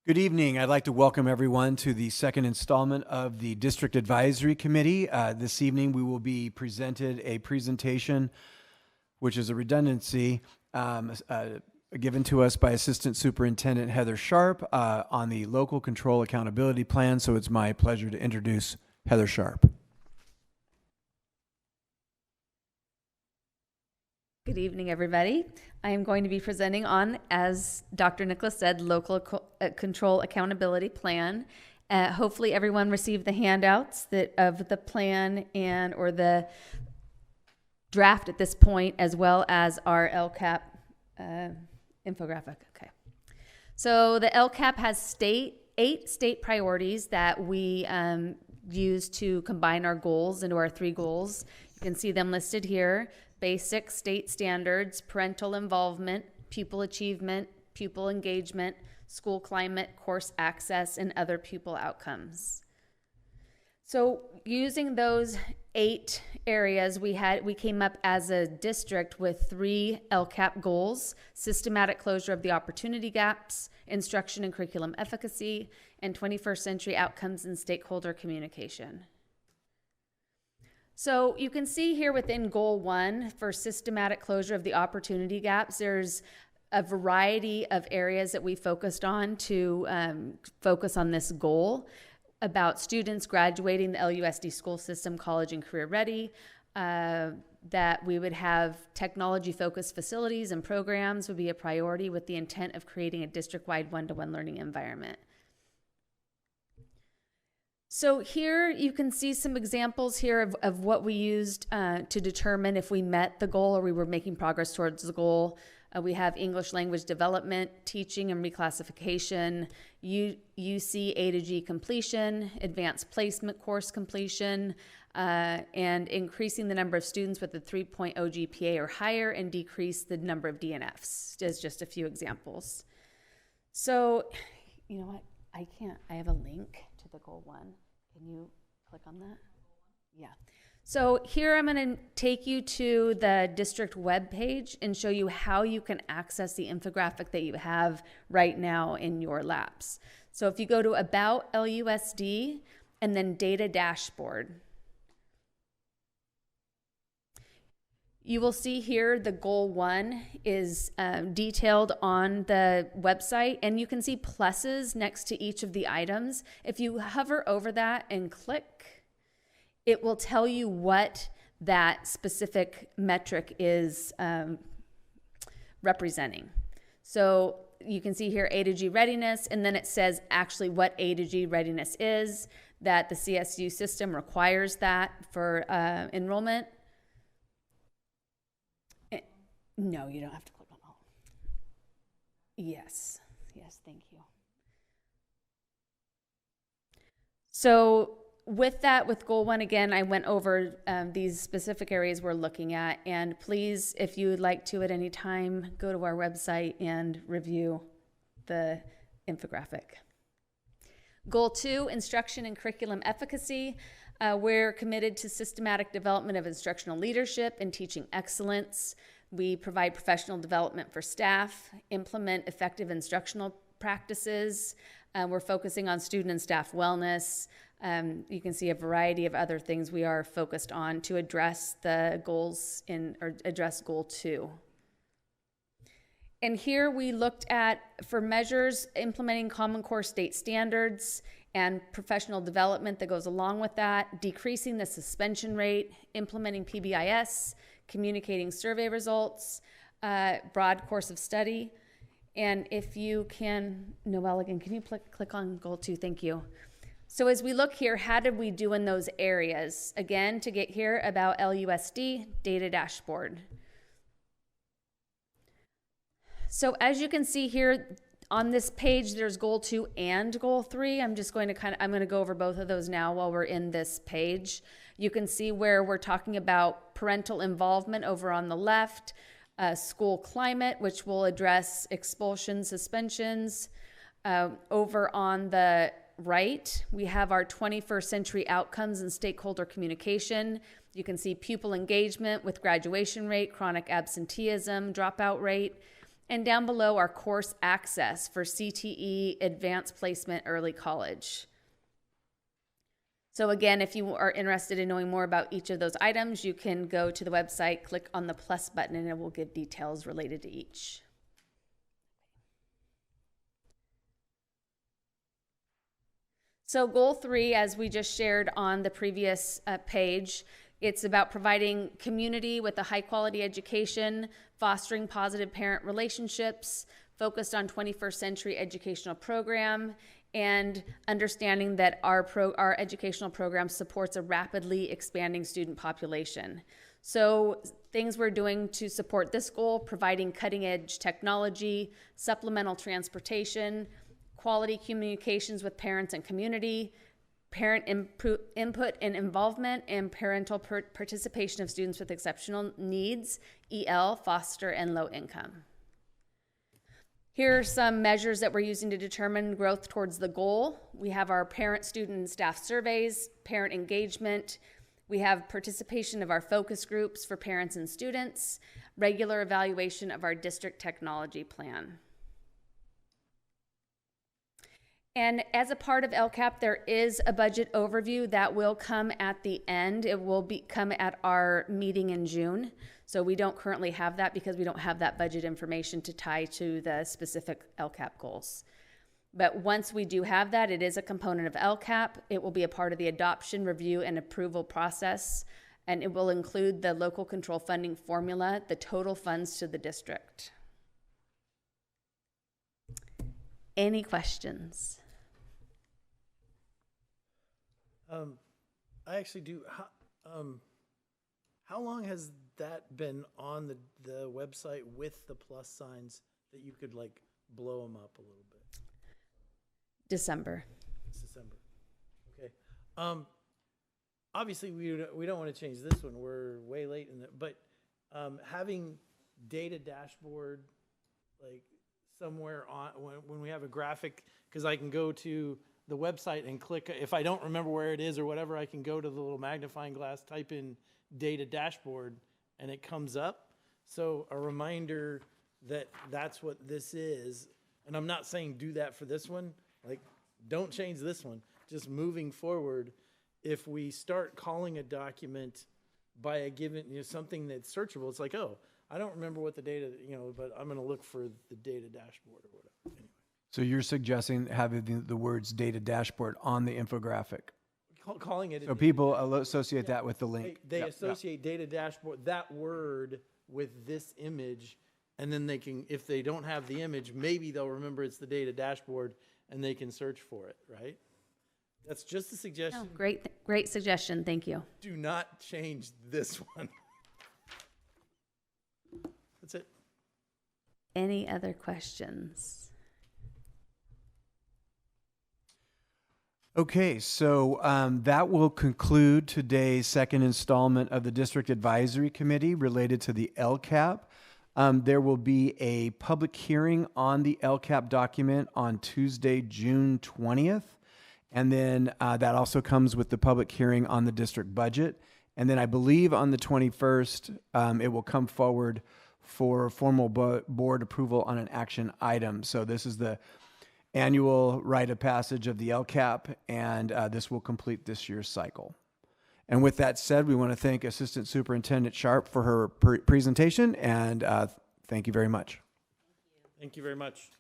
Good evening. I'd like to welcome everyone to the second installment of the District Advisory Committee. This evening we will be presented a presentation, which is a redundancy, given to us by Assistant Superintendent Heather Sharp on the Local Control Accountability Plan. So it's my pleasure to introduce Heather Sharp. Good evening, everybody. I am going to be presenting on, as Dr. Nicholas said, Local Control Accountability Plan. Hopefully everyone received the handouts of the plan or the draft at this point, as well as our LCAP infographic. Okay. So the LCAP has 8 state priorities that we use to combine our goals into our 3 goals. You can see them listed here. Basic state standards, parental involvement, pupil achievement, pupil engagement, school climate, course access, and other pupil outcomes. So using those 8 areas, we came up as a district with 3 LCAP goals: systematic closure of the opportunity gaps, instruction and curriculum efficacy, and 21st century outcomes and stakeholder communication. So you can see here within Goal 1 for systematic closure of the opportunity gaps, there's a variety of areas that we focused on to focus on this goal about students graduating the LUSD school system, college and career ready, that we would have technology-focused facilities and programs would be a priority with the intent of creating a district-wide one-to-one learning environment. So here you can see some examples here of what we used to determine if we met the goal or we were making progress towards the goal. We have English language development, teaching and reclassification, UC A to G completion, advanced placement course completion, and increasing the number of students with a 3.0 GPA or higher and decrease the number of DNFs, as just a few examples. So, you know what, I have a link to the goal 1. Can you click on that? Yeah. So here I'm going to take you to the district webpage and show you how you can access the infographic that you have right now in your labs. So if you go to About LUSD and then Data Dashboard, you will see here the Goal 1 is detailed on the website, and you can see pluses next to each of the items. If you hover over that and click, it will tell you what that specific metric is representing. So you can see here A to G readiness, and then it says actually what A to G readiness is, that the CSU system requires that for enrollment. No, you don't have to click on all. Yes, thank you. So with that, with Goal 1, again, I went over these specific areas we're looking at, and please, if you would like to at any time, go to our website and review the infographic. Goal 2, instruction and curriculum efficacy. We're committed to systematic development of instructional leadership and teaching excellence. We provide professional development for staff, implement effective instructional practices. We're focusing on student and staff wellness. You can see a variety of other things we are focused on to address the goals or address Goal 2. And here we looked at, for measures, implementing Common Core state standards and professional development that goes along with that, decreasing the suspension rate, implementing PBIS, communicating survey results, broad course of study. And if you can, Noelle, again, can you click on Goal 2? Thank you. So as we look here, how did we do in those areas? Again, to get here, About LUSD, Data Dashboard. So as you can see here on this page, there's Goal 2 and Goal 3. I'm going to go over both of those now while we're in this page. You can see where we're talking about parental involvement over on the left, school climate, which will address expulsion, suspensions. Over on the right, we have our 21st century outcomes and stakeholder communication. You can see pupil engagement with graduation rate, chronic absenteeism, dropout rate. And down below are course access for CTE, Advanced Placement, Early College. So again, if you are interested in knowing more about each of those items, you can go to the website, click on the plus button, and it will give details related to each. So goal 3, as we just shared on the previous page, it's about providing community with a high quality education, fostering positive parent relationships, focused on 21st century educational program, and understanding that our educational program supports a rapidly expanding student population. So things we're doing to support this goal: providing cutting edge technology, supplemental transportation, quality communications with parents and community, parent input and involvement, and parental participation of students with exceptional needs, EL, foster, and low income. Here are some measures that we're using to determine growth towards the goal. We have our parent, student, and staff surveys, parent engagement. We have participation of our focus groups for parents and students, regular evaluation of our district technology plan. And as a part of LCAP, there is a budget overview that will come at the end. It will come at our meeting in June. So we don't currently have that because we don't have that budget information to tie to the specific LCAP goals. But once we do have that, it is a component of LCAP. It will be a part of the adoption, review, and approval process. And it will include the local control funding formula, the total funds to the district. Any questions? I actually do. How long has that been on the website with the plus signs that you could like blow them up a little bit? December. It's December. Okay. Obviously we don't want to change this one. We're way late in it, but having data dashboard like somewhere on when we have a graphic, because I can go to the website and click, if I don't remember where it is or whatever, I can go to the little magnifying glass, type in data dashboard, and it comes up. So a reminder that that's what this is. And I'm not saying do that for this one. Like, don't change this one. Just moving forward, if we start calling a document by a given, something that's searchable, it's like, oh, I don't remember what the data, but I'm going to look for the data dashboard or whatever. Anyway. So you're suggesting having the words data dashboard on the infographic. Calling it. So people associate that with the link. They associate data dashboard, that word, with this image, and then they can, if they don't have the image, maybe they'll remember it's the data dashboard and they can search for it, right? That's just a suggestion. Oh, great suggestion. Thank you. Do not change this one. That's it. Any other questions? Okay, so that will conclude today's second installment of the District Advisory Committee related to the LCAP. There will be a public hearing on the LCAP document on Tuesday, June 20th. And then that also comes with the public hearing on the district budget. And then I believe on the 21st, it will come forward for formal board approval on an action item. So this is the annual rite of passage of the LCAP, and this will complete this year's cycle. And with that said, we want to thank Assistant Superintendent Sharp for her presentation, and thank you very much. Thank you very much.